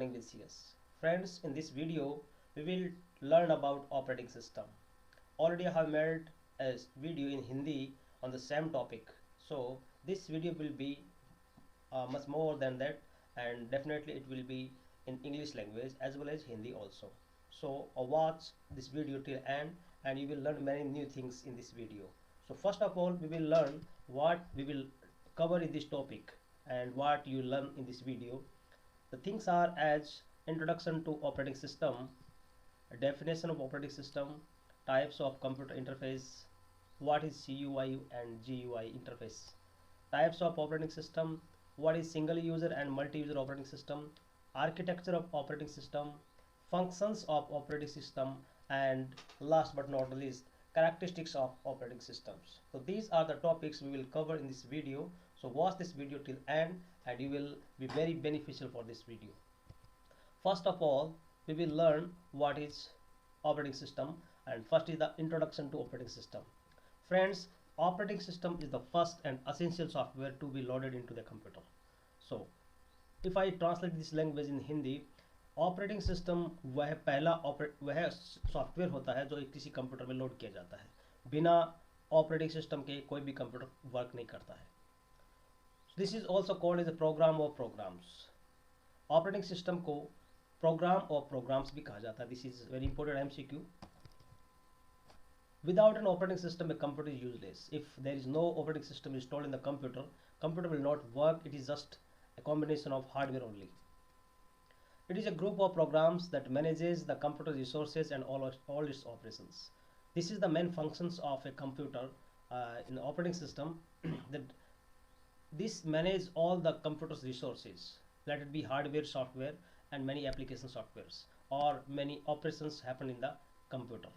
Learning with CS. Friends, in this video, we will learn about operating system. Already I have made a video in Hindi on the same topic. So this video will be much more than that, and definitely it will be in English language as well as Hindi also. So watch this video till end and you will learn many new things in this video. So first of all, we will learn what we will cover in this topic and what you learn in this video. The things are as introduction to operating system, a definition of operating system, types of computer interface, what is CUI and GUI interface, types of operating system, what is single user and multi-user operating system, architecture of operating system, functions of operating system, and last but not least, characteristics of operating systems. So these are the topics we will cover in this video. So watch this video till end and you will be very beneficial for this video. First of all, we will learn what is operating system, and first is the introduction to operating system. Friends, operating system is the first and essential software to be loaded into the computer. So if I translate this language in Hindi, operating system वह पहला वह software होता है जो किसी computer में load किया जाता है। बिना ऑपरेटिंग सिस्टम के कोई भी कंप्यूटर वर्क नहीं करता है। This is also called as a program of programs. Operating system को प्रोग्राम ऑफ प्रोग्राम्स भी कहा जाता है। This is very important MCQ। Without an operating system, a computer is useless. If there is no operating system installed in the computer, computer will not work. It is just a combination of hardware only. It is a group of programs that manages the computer resources and all its operations. This is the main functions of a computer in the operating system. That this manage all the computer's resources. Let it be hardware, software, and many application softwares, or many operations happen in the computer.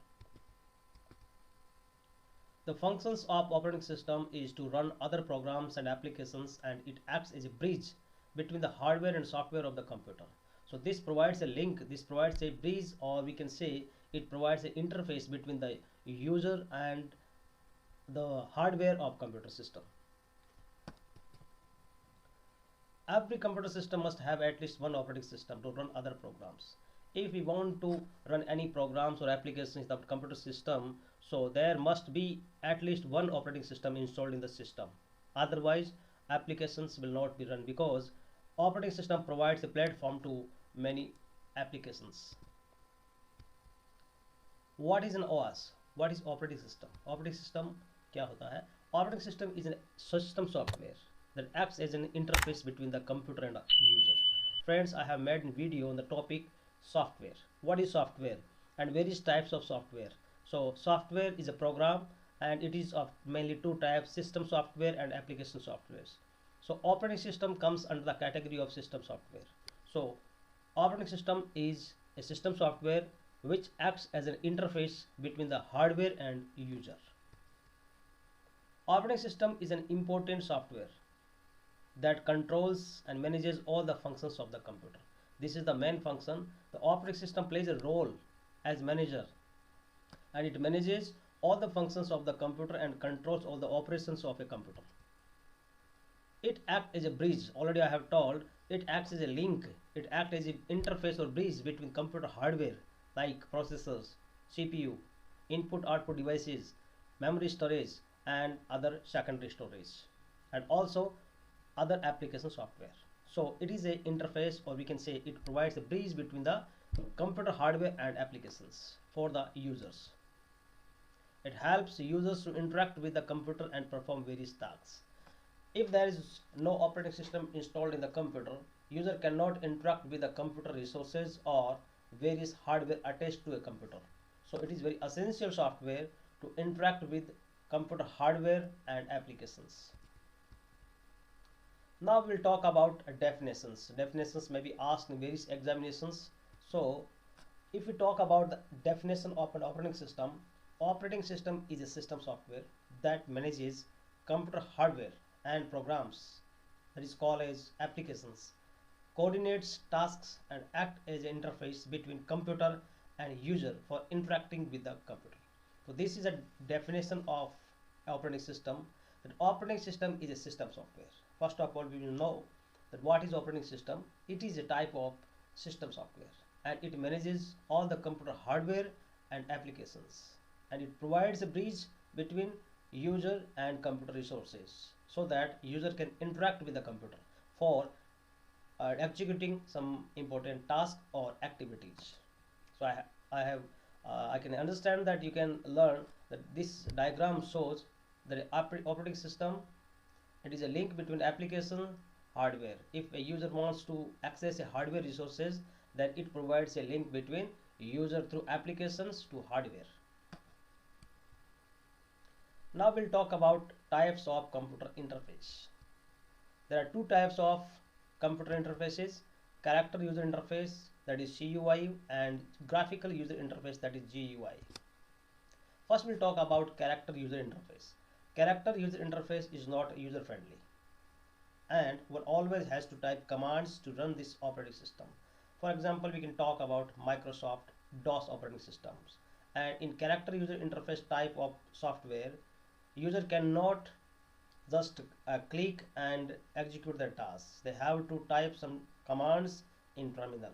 The functions of operating system is to run other programs and applications, and it acts as a bridge between the hardware and software of the computer. So this provides a link, this provides a bridge, or we can say it provides an interface between the user and the hardware of computer system. Every computer system must have at least one operating system to run other programs. If we want to run any programs or applications in the computer system, so there must be at least one operating system installed in the system. Otherwise, applications will not be run, because operating system provides a platform to many applications. What is an OS? What is operating system? Operating system क्या होता है? Operating system is a system software that acts as an interface between the computer and the user. Friends, I have made a video on the topic software. What is software and various types of software? So software is a program, and it is of mainly two types: system software and application softwares. So operating system comes under the category of system software. So operating system is a system software which acts as an interface between the hardware and user. Operating system is an important software that controls and manages all the functions of the computer. This is the main function. The operating system plays a role as manager, and it manages all the functions of the computer and controls all the operations of a computer. It acts as a bridge. Already I have told, it acts as a link. It acts as an interface or bridge between computer hardware like processors, CPU, input output devices, memory storage, and other secondary storage, and also other application software. So it is a interface, or we can say it provides a bridge between the computer hardware and applications for the users. It helps users to interact with the computer and perform various tasks. If there is no operating system installed in the computer, user cannot interact with the computer resources or various hardware attached to a computer. So it is very essential software to interact with computer hardware and applications. Now we'll talk about definitions. Definitions may be asked in various examinations. So if we talk about the definition of an operating system is a system software that manages computer hardware and programs, that is called as applications, coordinates tasks, and act as an interface between computer and user for interacting with the computer. So this is a definition of operating system. That operating system is a system software. First of all, we will know that what is operating system. It is a type of system software, and it manages all the computer hardware and applications, and it provides a bridge between user and computer resources so that user can interact with the computer for executing some important task or activities. So I can understand that you can learn that this diagram shows the operating system. It is a link between application hardware. If a user wants to access a hardware resources, then it provides a link between user through applications to hardware. Now we'll talk about types of computer interface. There are two types of computer interfaces: character user interface, that is CUI, and graphical user interface, that is GUI. First we'll talk about character user interface. Character user interface is not user friendly, and one always has to type commands to run this operating system. For example, we can talk about Microsoft DOS operating systems, and in character user interface type of software, user cannot just click and execute their tasks. They have to type some commands in terminal.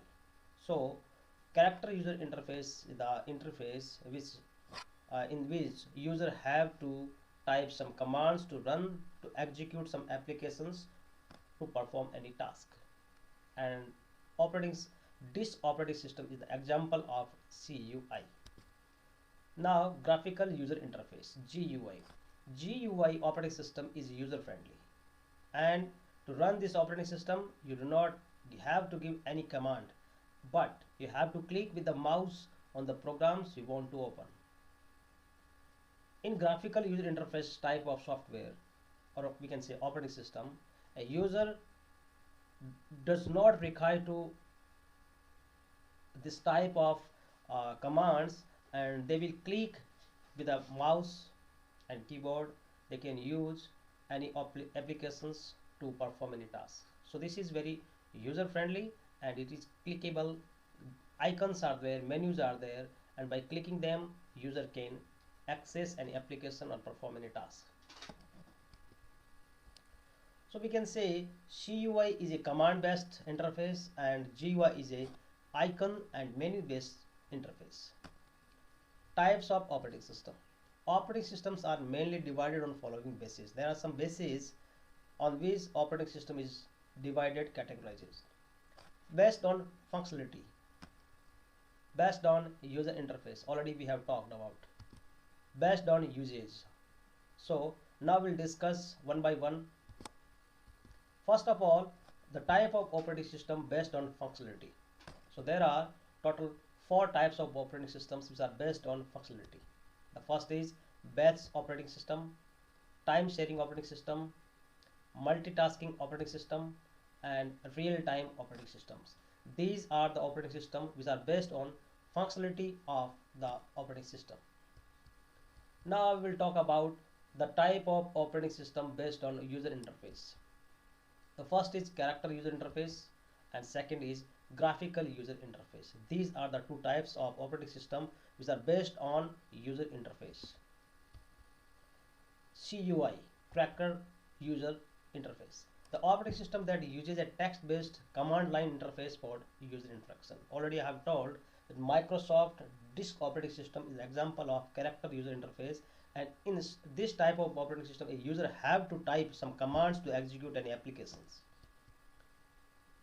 So character user interface is the interface which in which user have to type some commands to run, to execute some applications, to perform any task. And operating this operating system is the example of CUI. Now graphical user interface, GUI. GUI operating system is user friendly, and to run this operating system you do not have to give any command, but you have to click with the mouse on the programs you want to open. In graphical user interface type of software, or we can say operating system, a user does not require to this type of commands, and they will click with a mouse and keyboard. They can use any applications to perform any task. So this is very user friendly, and it is clickable. Icons are there, menus are there, and by clicking them user can access any application or perform any task. So we can say CUI is a command based interface and GUI is a icon and menu based interface. Types of operating system. Operating systems are mainly divided on following bases. There are some bases on which operating system is divided, categorized. Based on functionality, based on user interface, already we have talked about. Based on usage. So now we'll discuss one by one. First of all, the type of operating system based on functionality. So there are total 4 types of operating systems which are based on functionality. The first is batch operating system, time sharing operating system, multitasking operating system, and real-time operating systems. These are the operating systems which are based on functionality of the operating system. Now we will talk about the type of operating system based on user interface. The first is character user interface and second is graphical user interface. These are the two types of operating system which are based on user interface. CUI, character user interface. The operating system that uses a text-based command line interface for user interaction. Already I have told that Microsoft Disk operating system is an example of character user interface, and in this type of operating system a user have to type some commands to execute any applications.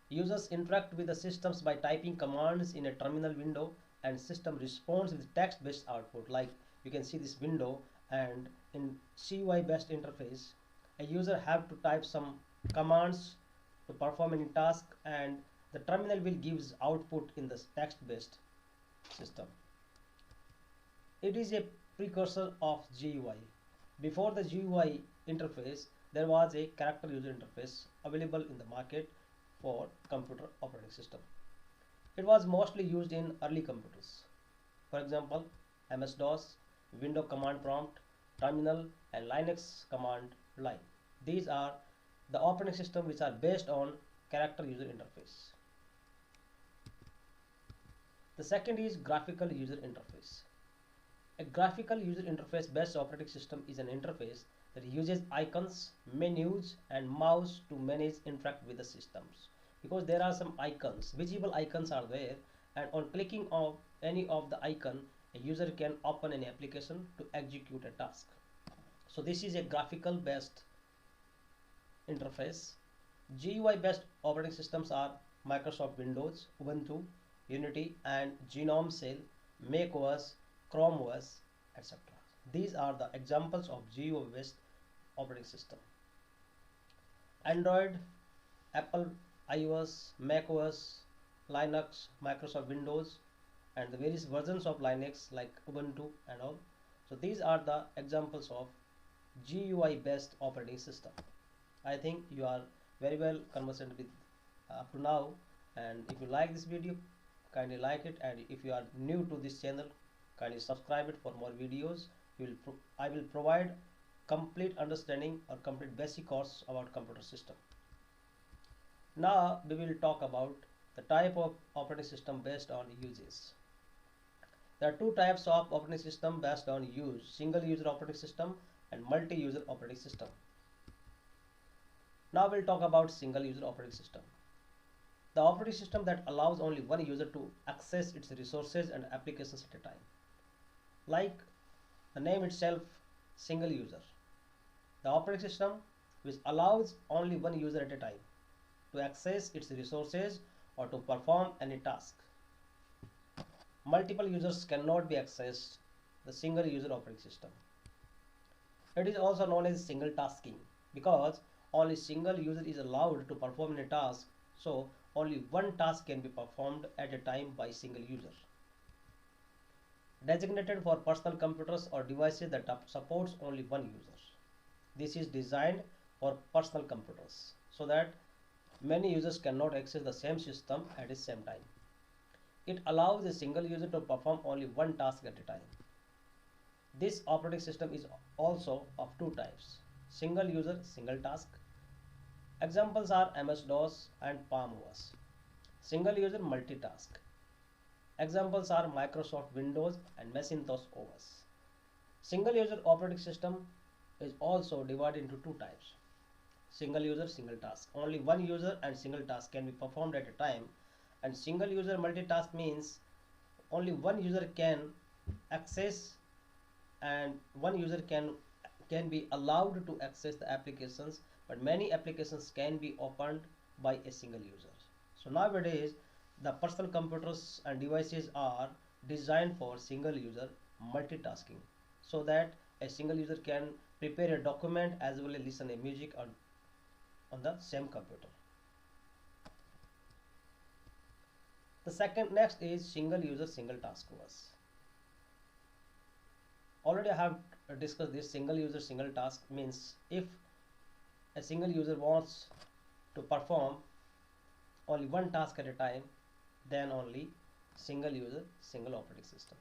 Users interact with the systems by typing commands in a terminal window, and system responds with text-based output. Like you can see this window, and in CUI based interface a user have to type some commands to perform any task, and the terminal will gives output in this text-based system. It is a precursor of GUI. Before the GUI interface, there was a character user interface available in the market for computer operating system. It was mostly used in early computers. For example, MS-DOS, Window Command Prompt, Terminal, and Linux command line. These are the operating system which are based on character user interface. The second is graphical user interface. A graphical user interface based operating system is an interface that uses icons, menus, and mouse to manage interact with the systems. because there are some icons, visible icons are there, and on clicking of any of the icon, a user can open an application to execute a task. So this is a graphical based interface. GUI based operating systems are Microsoft Windows, Ubuntu, Unity, and GNOME Shell, macOS, Chrome OS, etc. These are the examples of GUI based operating system. Android, Apple iOS, macOS, Linux, Microsoft Windows, and the various versions of Linux like Ubuntu and all. So these are the examples of GUI based operating system. I think you are very well conversant with up to now, and if you like this video, kindly like it, and if you are new to this channel, kindly subscribe it for more videos. I will provide complete understanding or complete basic course about computer system. Now we will talk about the type of operating system based on uses. There are two types of operating system based on use: single user operating system and multi-user operating system. Now we'll talk about single user operating system. The operating system that allows only one user to access its resources and applications at a time. Like the name itself, single user. The operating system which allows only one user at a time to access its resources or to perform any task. Multiple users cannot be accessed the single user operating system. It is also known as single tasking because only single user is allowed to perform a task, so only one task can be performed at a time by single user. Designated for personal computers or devices that supports only one user. This is designed for personal computers so that many users cannot access the same system at the same time. It allows a single user to perform only one task at a time. This operating system is also of two types: single user, single task. Examples are MS-DOS and Palm OS. Single user, multitask. Examples are Microsoft Windows and Macintosh OS. Single user operating system is also divided into two types: single user, single task. Only one user and single task can be performed at a time, and single user multitask means only one user can access and one user can be allowed to access the applications, but many applications can be opened by a single user. So nowadays the personal computers and devices are designed for single user multitasking, so that a single user can prepare a document as well as listen a music on the same computer. The next is single user single task OS. Already I have discussed this. Single user single task means if a single user wants to perform only one task at a time, then only single user single operating system.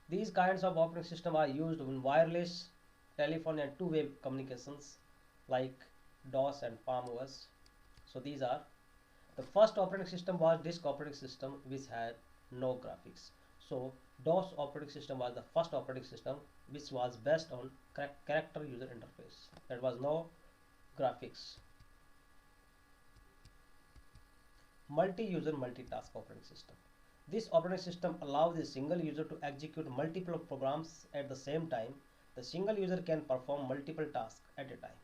These kinds of operating system are used in wireless, telephone and two-way communications like DOS and Palm OS. So these are the first operating system was disk operating system, which had no graphics. So DOS operating system was the first operating system which was based on character user interface. There was no graphics. Multi-user multitask operating system. This operating system allows a single user to execute multiple programs at the same time. The single user can perform multiple tasks at a time.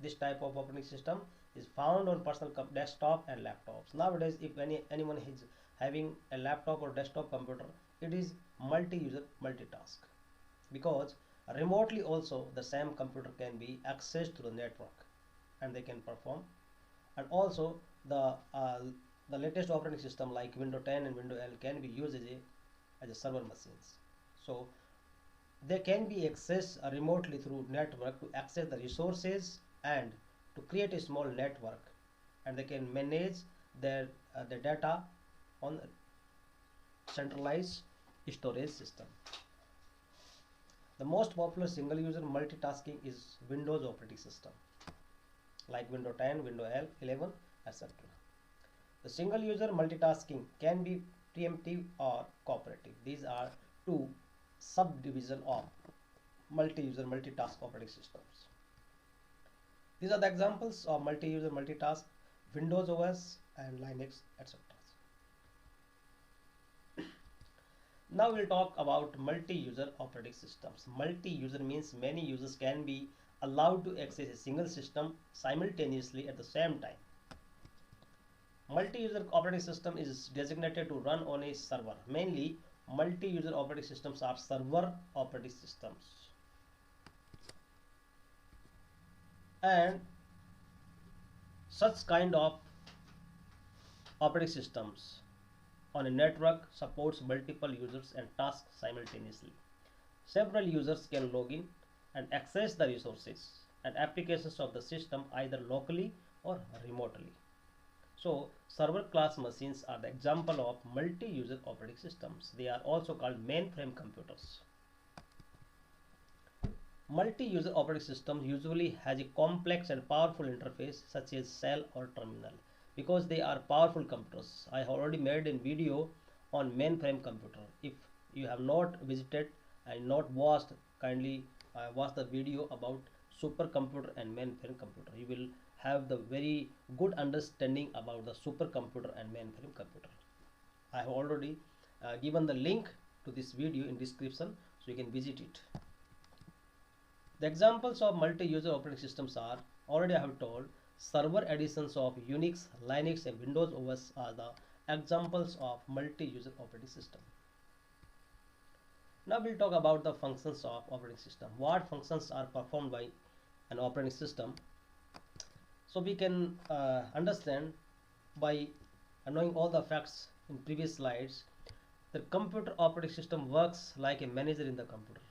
This type of operating system is found on personal desktop and laptops. Nowadays, if anyone is having a laptop or desktop computer, it is multi-user multitask, because remotely also the same computer can be accessed through the network and they can perform. And also the latest operating system like Windows 10 and Windows 11 can be used as a server machines. So they can be accessed remotely through network to access the resources and to create a small network, and they can manage their data on centralized storage system. The most popular single user multitasking is Windows operating system like Windows 10, Windows 11, etc. The single user multitasking can be preemptive or cooperative. These are two subdivisions of multi-user multitask operating systems. These are the examples of multi-user, multitask, Windows OS and Linux, etc. Now we'll talk about multi-user operating systems. Multi-user means many users can be allowed to access a single system simultaneously at the same time. Multi-user operating system is designated to run on a server. Mainly, multi-user operating systems are server operating systems. And such kind of operating systems on a network supports multiple users and tasks simultaneously. Several users can log in and access the resources and applications of the system either locally or remotely. So, server class machines are the example of multi-user operating systems. They are also called mainframe computers. Multi-user operating system usually has a complex and powerful interface such as shell or terminal because they are powerful computers. I have already made a video on mainframe computer. If you have not visited and not watched, kindly watch the video about supercomputer and mainframe computer. You will have the very good understanding about the supercomputer and mainframe computer. I have already given the link to this video in description, so you can visit it. The examples of multi-user operating systems are, already I have told, server editions of Unix, Linux and Windows OS are the examples of multi-user operating system. Now we'll talk about the functions of operating system. What functions are performed by an operating system? So we can understand by knowing all the facts in previous slides. The computer operating system works like a manager in the computer.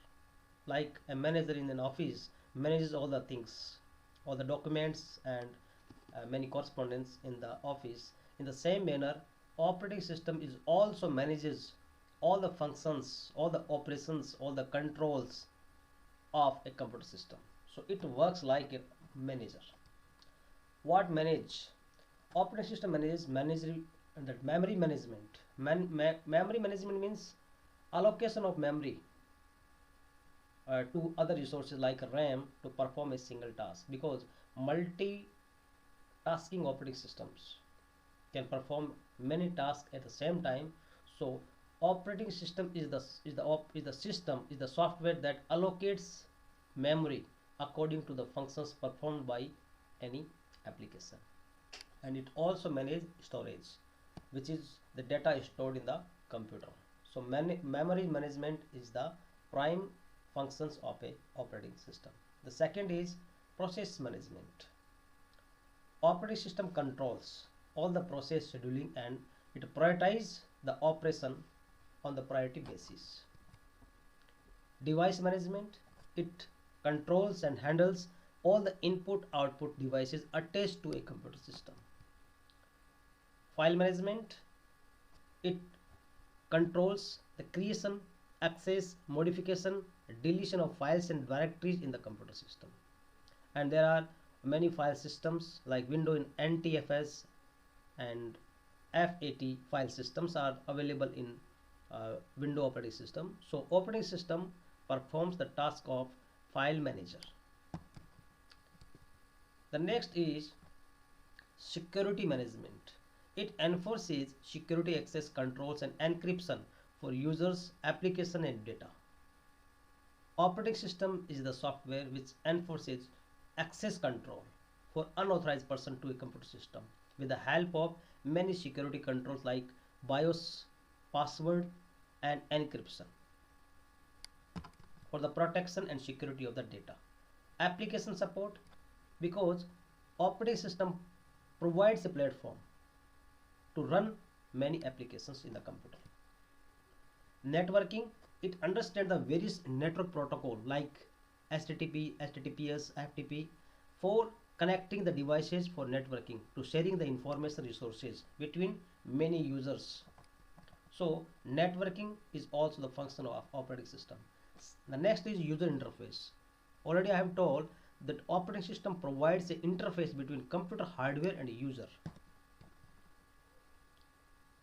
Like a manager in an office manages all the things, all the documents and many correspondence in the office. In the same manner, operating system is also manages all the functions, all the operations, all the controls of a computer system. So it works like a manager. What manage? Operating system manages that memory management. Memory management means allocation of memory to other resources like RAM to perform a single task, because multitasking operating systems can perform many tasks at the same time. So operating system is the software that allocates memory according to the functions performed by any application, and it also manages storage, which is the data stored in the computer. So memory management is the prime functions of a operating system. The second is process management. Operating system controls all the process scheduling and it prioritizes the operation on the priority basis. Device management, it controls and handles all the input output devices attached to a computer system. File management, it controls the creation, access, modification, deletion of files and directories in the computer system. And there are many file systems like Windows NTFS and FAT file systems are available in Windows operating system. So operating system performs the task of file manager. The next is security management. It enforces security access controls and encryption for users, application and data. Operating system is the software which enforces access control for unauthorized person to a computer system with the help of many security controls like BIOS, password and encryption for the protection and security of the data. Application support, because operating system provides a platform to run many applications in the computer. Networking, it understands the various network protocol like HTTP, HTTPS, FTP for connecting the devices for networking to sharing the information resources between many users. So networking is also the function of operating system. The next is user interface. Already I have told that operating system provides an interface between computer hardware and user.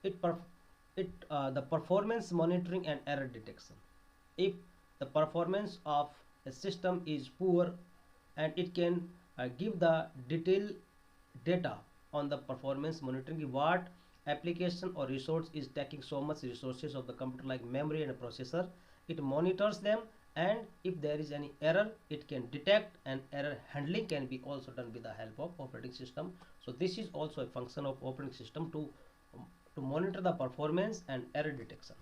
The performance monitoring and error detection. If the performance of a system is poor, and it can give the detailed data on the performance monitoring, what application or resource is taking so much resources of the computer like memory and processor. It monitors them, and if there is any error it can detect, and error handling can be also done with the help of operating system. So this is also a function of operating system to monitor the performance and error detection.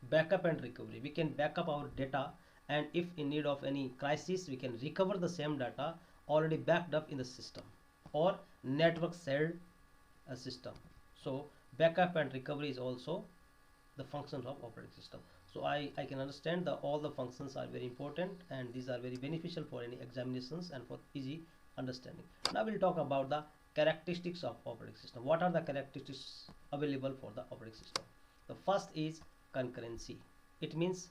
Backup and recovery, we can back up our data, and if in need of any crisis we can recover the same data already backed up in the system or network shared system. So backup and recovery is also the functions of operating system. So I can understand all the functions are very important, and these are very beneficial for any examinations and for easy understanding. Now we'll talk about the characteristics of operating system. What are the characteristics available for the operating system? The first is concurrency. It means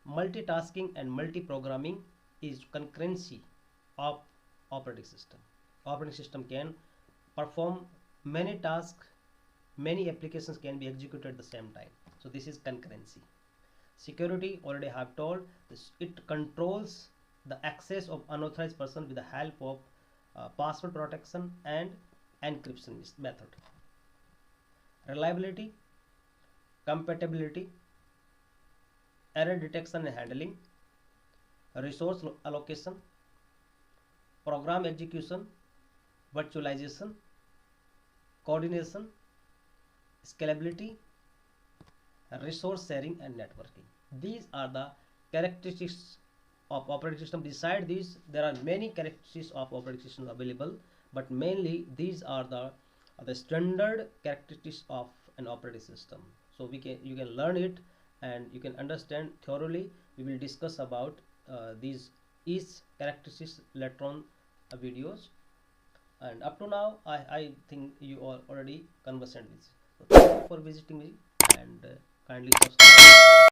multitasking and multi-programming is concurrency of operating system. Operating system can perform many tasks, many applications can be executed at the same time. So this is concurrency. Security, already have told this, it controls the access of unauthorized person with the help of password protection and encryption method. Reliability, compatibility, error detection and handling, resource allocation, program execution, virtualization, coordination, scalability, resource sharing and networking. These are the characteristics of operating system. Beside these there are many characteristics of operating system available, but mainly these are the standard characteristics of an operating system. So you can learn it and you can understand thoroughly. We will discuss about these each characteristics later on videos, and up to now I think you are already conversant with. So thank you for visiting me, and kindly subscribe.